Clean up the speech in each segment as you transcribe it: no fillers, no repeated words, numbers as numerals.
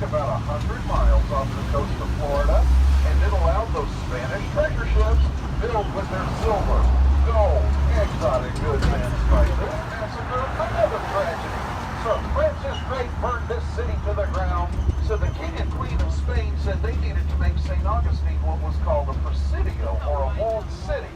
about 100 miles off the coast of Florida, and it allowed those Spanish treasure ships filled with their silver, gold, exotic goods, and spices massacre another tragedy. So Francis Drake burned this city to the ground, so the king and queen of Spain said they needed to make St. Augustine what was called a presidio, or a walled city.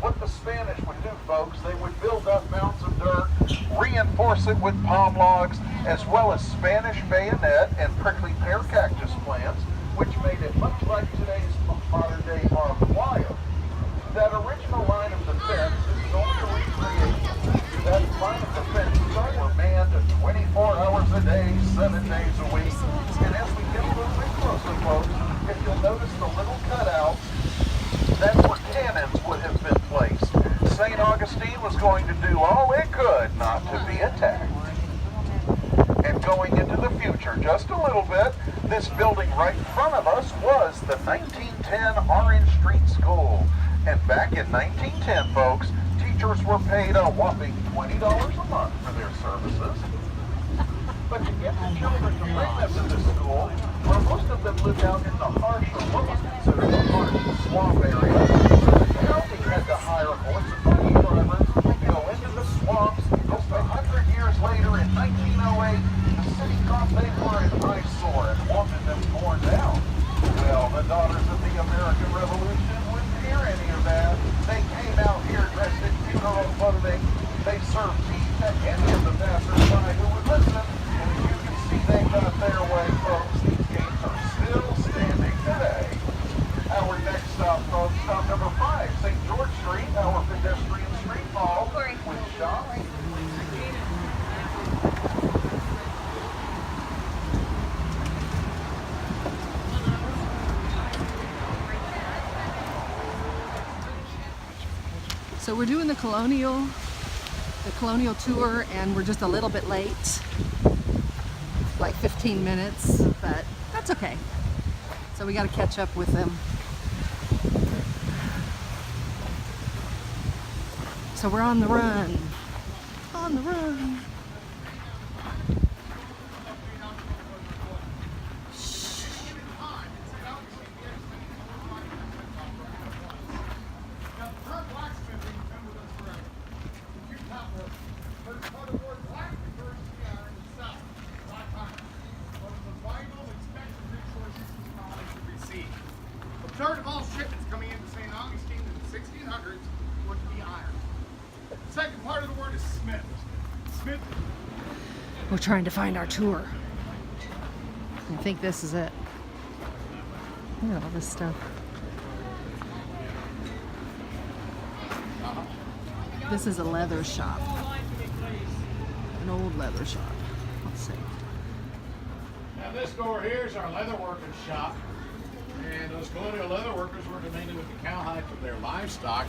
What the Spanish would do, folks, they would build up mounds of dirt, reinforce it with palm logs, as well as Spanish bayonet and prickly pear cactus plants, which made it much like today's modern-day barbed wire. That original line of defense is only a recreation. That line of defense were manned 24 hours a day, 7 days a week. And as we get a little bit closer, folks, if you'll notice the little cutout, that's where cannons would have been placed. St. Augustine was going to do all it could not to be attacked. And going into the future just a little bit, this building right in front of us was the 1910 Orange Street School. And back in 1910, folks, teachers were paid a whopping $20 a month for their services. But to get the children to bring them to this school, where most of them lived out in the harsh, or what was considered a harsh swamp area, so the county had to hire horse and buggy drivers to go into the swamps. Just 100 years later, in 1908, the city thought they were an eyesore and wanted them torn down. Well, the daughters of the American Revolution wouldn't hear any of that. They came out here dressed in funeral clothing. They served tea to any of the passersby who would listen. And as you can see, they got their way, folks. These gates are still standing today. Our next stop, folks, stop number 5, St. George Street, our pedestrian street mall with shops. So we're doing the colonial tour, and we're just a little bit late, like 15 minutes, but that's okay. So we got to catch up with them. So we're on the run. On the run. A third of all shipments coming into St. Augustine in the 1600s were to be iron. The second part of the word is smith. Smith. We're trying to find our tour. I think this is it. Look at all this stuff. This is a leather shop. An old leather shop. Let's see. Now this door here is our leatherworking shop. And those colonial leatherworkers worked mainly with the cowhide from their livestock.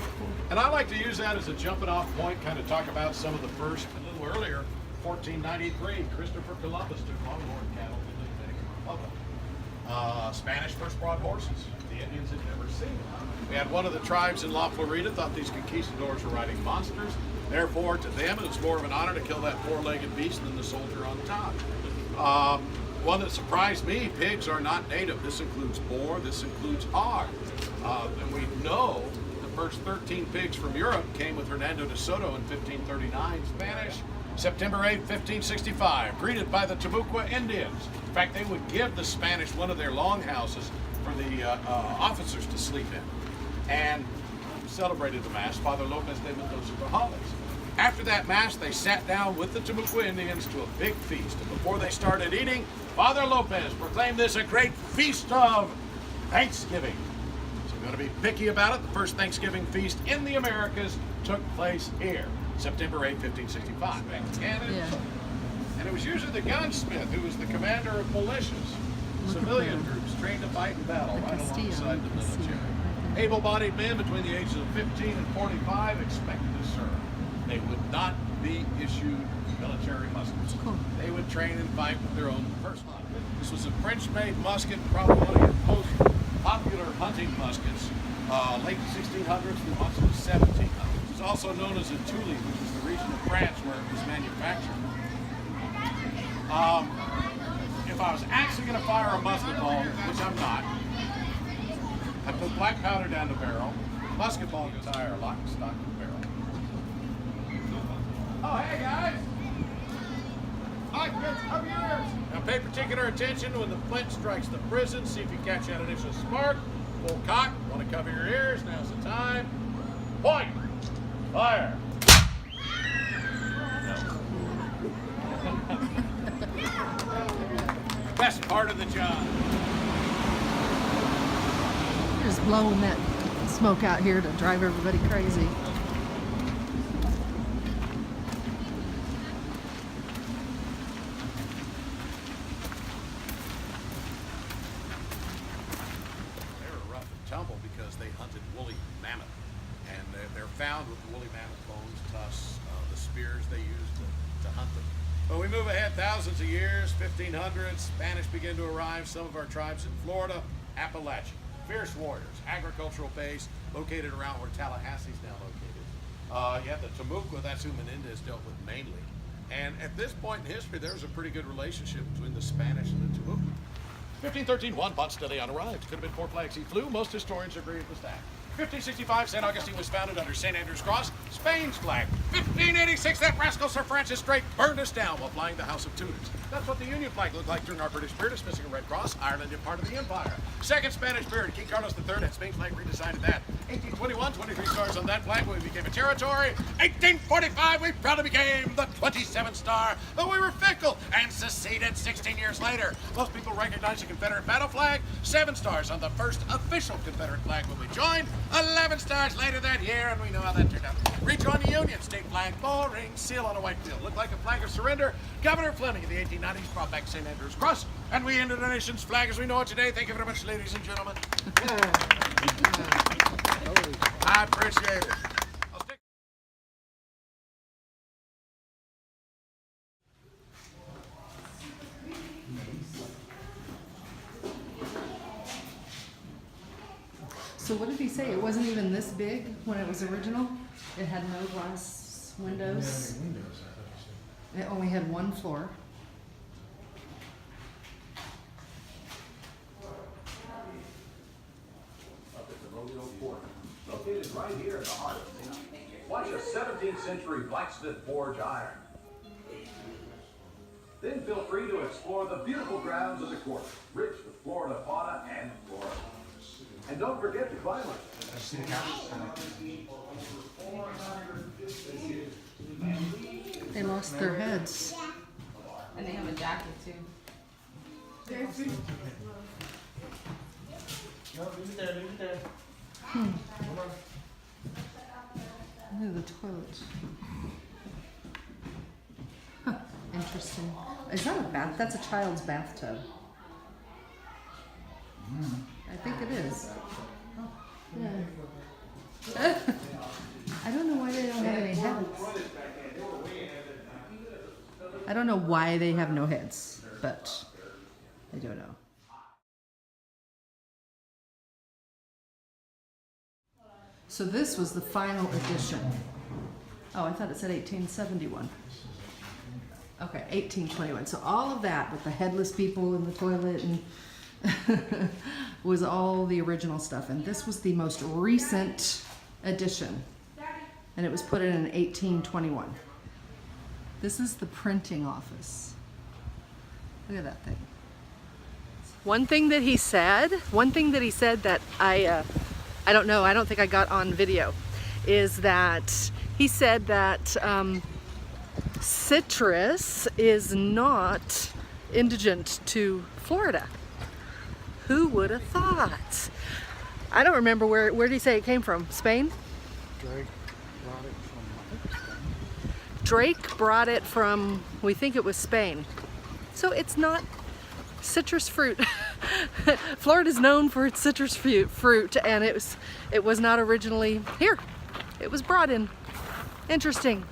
And I like to use that as a jumping off point, kind of talk about some of the first, a little earlier, 1493, Christopher Columbus took longhorn cattle to the Dominican Republic. Spanish first brought horses. The Indians had never seen them. We had one of the tribes in La Florida thought these conquistadors were riding monsters. Therefore, to them, it was more of an honor to kill that four-legged beast than the soldier on top. One that surprised me, pigs are not native. This includes boar, this includes hog. And we know the first 13 pigs from Europe came with Hernando de Soto in 1539. Spanish, September 8, 1565, greeted by the Timucua Indians. In fact, they would give the Spanish one of their longhouses for the officers to sleep in. And celebrated the Mass, Father Lopez de Mendoza Grajales. After that Mass, they sat down with the Timucua Indians to a big feast. And before they started eating, Father Lopez proclaimed this a great feast of Thanksgiving. So we're going to be picky about it. The first Thanksgiving feast in the Americas took place here, September 8, 1565. Back in Canada. Yeah. And it was usually the gunsmith who was the commander of militias, civilian groups trained to fight in battle right alongside the military. Able-bodied men between the ages of 15 and 45 expected to serve. They would not be issued military muskets. Cool. They would train and fight with their own personal. This was a French-made musket, probably one of the most popular hunting muskets, late 1600s through much of the 1700s. It's also known as a Toulouse, which is the region of France where it was manufactured. If I was actually going to fire a musket ball, which I'm not, I put black powder down the barrel. Musket ball can tire lock, stock, and barrel. Oh, hey guys! Hi, kids, come here. Now pay particular attention when the flint strikes the prison. See if you catch that initial spark. Full cock. Want to cover your ears? Now's the time. Point. Fire. Best part of the job. Just blowing that smoke out here to drive everybody crazy. Tumble because they hunted woolly mammoth, and they're found with woolly mammoth bones, tusks, the spears they used to hunt them. But we move ahead thousands of years, 1500s, Spanish begin to arrive. Some of our tribes in Florida, Appalachia, fierce warriors, agricultural base located around where Tallahassee is now located. You have the Temuco, that's who Menendez dealt with mainly. And at this point in history, there was a pretty good relationship between the Spanish and the Temuco. 1513, Juan Ponce de Leon arrived. Could have been 4 flags he flew. Most historians agree it was that. 1565, St Augustine was founded under St Andrew's Cross, Spain's flag. 1586, that rascal Sir Francis Drake burned us down while flying the House of Tudors. That's what the Union flag looked like during our British period, it's missing a red cross. Ireland did part of the empire. Second Spanish period, King Carlos III had Spain's flag redesigned that. 1821, 23 stars on that flag when we became a territory. 1845, we proudly became the 27th star, but we were fickle and seceded 16 years later. Most people recognize the Confederate battle flag. 7 stars on the first official Confederate flag when we joined. 11 stars later that year, and we know how that turned out. Rejoin the Union, state flag, boring, seal on a white field. Looked like a flag of surrender. Governor Fleming in the 1890s brought back St. Andrew's Cross, and we ended the nation's flag as we know it today. Thank you very much, ladies and gentlemen. I appreciate it. So what did he say? It wasn't even this big when it was original? It had no glass windows? It only had 1 floor. Up at the Rodeo Quarter, located right here in the heart of town. Watch a 17th century blacksmith forge iron. Then feel free to explore the beautiful grounds of the quarter, rich with Florida fauna and flora. And don't forget the climate. They lost their heads. And they have a jacket too. Look at the toilet. Huh, interesting. Is that a bath? That's a child's bathtub. I think it is. Yeah. I don't know why they don't have any heads. I don't know why they have no heads, but I don't know. So this was the final edition. Oh, I thought it said 1871. Okay, 1821. So all of that with the headless people in the toilet and was all the original stuff. And this was the most recent edition. And it was put in 1821. This is the printing office. Look at that thing. One thing that he said that I don't know, I don't think I got on video, is that he said that citrus is not indigent to Florida. Who would have thought? I don't remember where did he say it came from? Spain? Drake brought it from, we think it was Spain. So it's not citrus fruit. Florida's known for its citrus fruit, and it was not originally here. It was brought in. Interesting.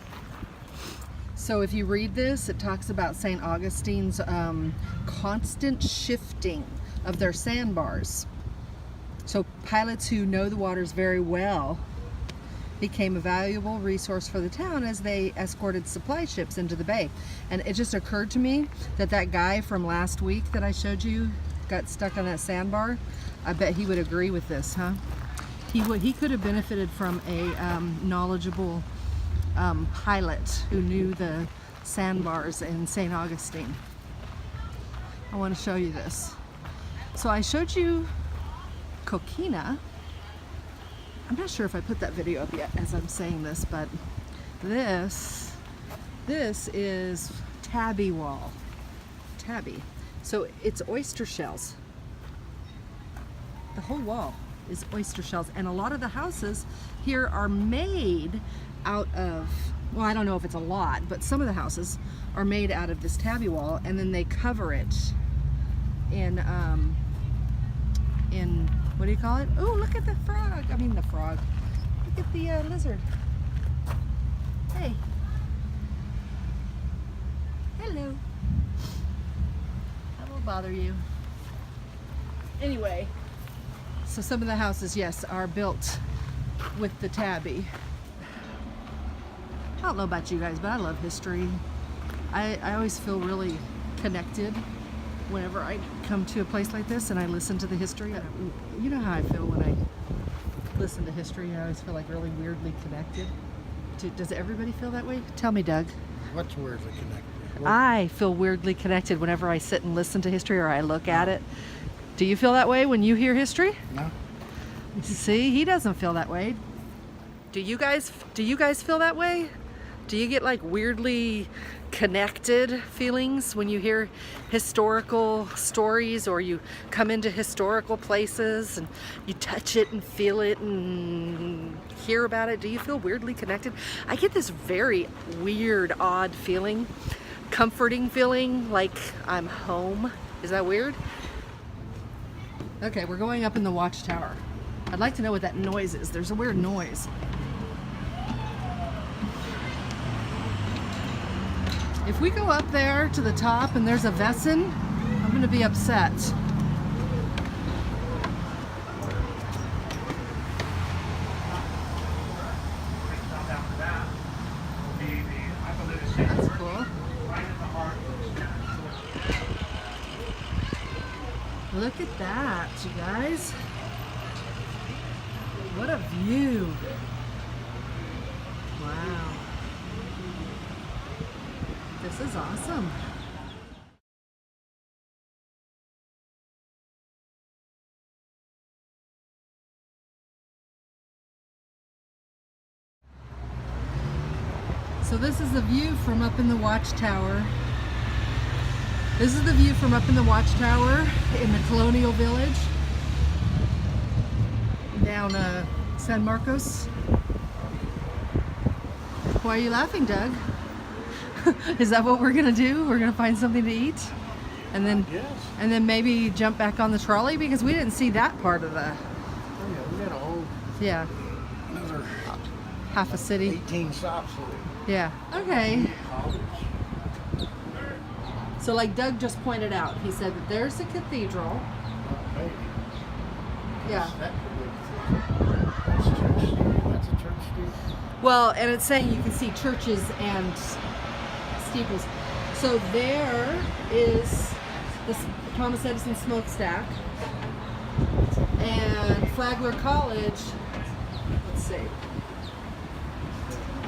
So if you read this, it talks about St. Augustine's constant shifting of their sandbars. So pilots who know the waters very well, became a valuable resource for the town as they escorted supply ships into the bay. And it just occurred to me that that guy from last week that I showed you got stuck on that sandbar. I bet he would agree with this, huh? He could have benefited from a knowledgeable pilot who knew the sandbars in St. Augustine. I want to show you this. So I showed you Coquina. I'm not sure if I put that video up yet as I'm saying this, but this is tabby wall. Tabby. So it's oyster shells. The whole wall is oyster shells, and a lot of the houses here are made out of, well, I don't know if it's a lot, but some of the houses are made out of this tabby wall, and then they cover it in what do you call it? Oh, look at the frog. I mean the frog. Look at the lizard. Hey. Hello. I won't bother you. Anyway, so some of the houses, yes, are built with the tabby. I don't know about you guys, but I love history. I always feel really connected whenever I come to a place like this and I listen to the history. You know how I feel when I listen to history. I always feel like really weirdly connected. Does everybody feel that way? Tell me, Doug. What's weirdly connected? I feel weirdly connected whenever I sit and listen to history or I look at it. Do you feel that way when you hear history? No. See, he doesn't feel that way. Do you guys feel that way? Do you get like weirdly connected feelings when you hear historical stories or you come into historical places and you touch it and feel it and hear about it? Do you feel weirdly connected? I get this very weird, odd feeling, comforting feeling like I'm home. Is that weird? Okay, we're going up in the watchtower. I'd like to know what that noise is. There's a weird noise. If we go up there to the top and there's a Vesson, I'm going to be upset. That's cool. Look at that, you guys. What a view. Wow. This is awesome. So this is the view from up in the watchtower. This is the view from up in the watchtower in the Colonial Village down San Marcos. Why are you laughing, Doug? Is that what we're gonna do? We're gonna find something to eat, and then maybe jump back on the trolley because we didn't see that part of the. Oh yeah, we got a whole another half a city. 18 stops. Yeah. Okay. So like Doug just pointed out, he said that there's a cathedral. Maybe. Yeah. That's Church Street. That's a Church Street. Well, and it's saying you can see churches and steeples. So there is the Thomas Edison smokestack and Flagler College. Let's see.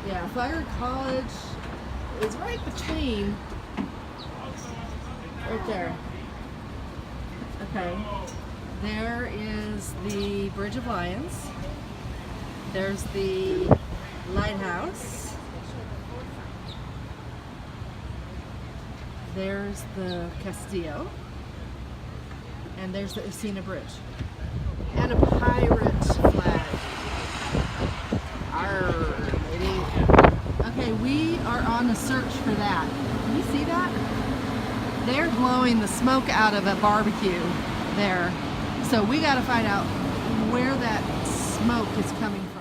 Yeah, Flagler College is right between. Right there. Okay. There is the Bridge of Lions. There's the lighthouse. There's the Castillo. And there's the Usina Bridge. And a pirate flag. Arr, lady. Okay, we are on a search for that. Can you see that? They're blowing the smoke out of a barbecue there. So we got to find out where that smoke is coming from.